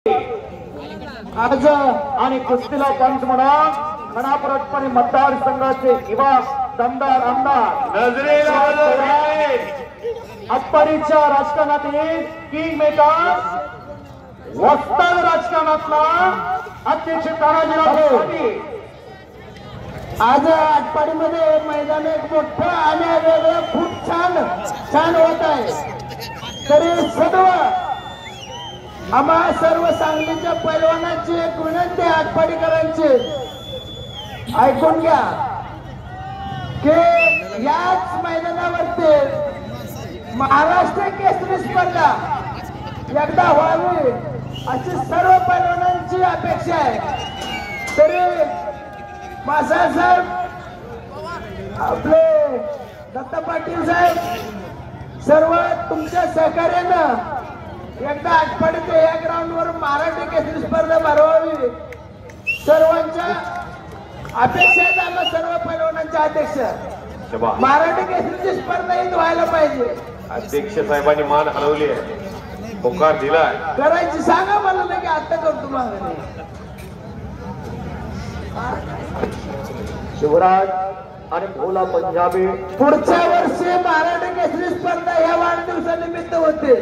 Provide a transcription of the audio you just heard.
आज आणि कुस्तीला पंच म्हणून खणापरटपणे मतदारसंघाचे युवा दमदार आमदार आजपर्यंतच्या राजकारणातील किंग मेकर वस्ताद राजकारणातला अध्यक्ष तानाजीराव आज आटपाडीमध्ये मैदान एक मोठं आणि वेगळं खूप छान होत आहे। तरी सर्व आम्हा सर्व सांगलीच्या पैलवानांची एक विनंती आहे, आटपाडीकरांची ऐकून घ्या की याच मैदानावरती महाराष्ट्र केसरी स्पर्धा एकदा व्हावी अशी सर्व पैलवानांची अपेक्षा आहे। तरी मासाळ साहेब, आपले दत्ता पाटील साहेब, सर्व तुमच्या सहकार्यानं एकदा आटपाडीच्या या ग्राउंडवर महाराष्ट्र केसरी स्पर्धा भरवावी सर्वांच्या अपेक्षा आहेत। आम्हा सर्व पैलवानांच्या अध्यक्ष महाराष्ट्र केसरीची स्पर्धा ही व्हायला पाहिजे। अध्यक्ष साहेबांनी मान हलवली आहे, होकार दिलाय, करायची सांगा मला नाही की आता करतो मागणी। शिवराज आणि भोला पंजाबी पुढच्या वर्षी महाराष्ट्र केसरी स्पर्धा या वाढदिवसानिमित्त होते।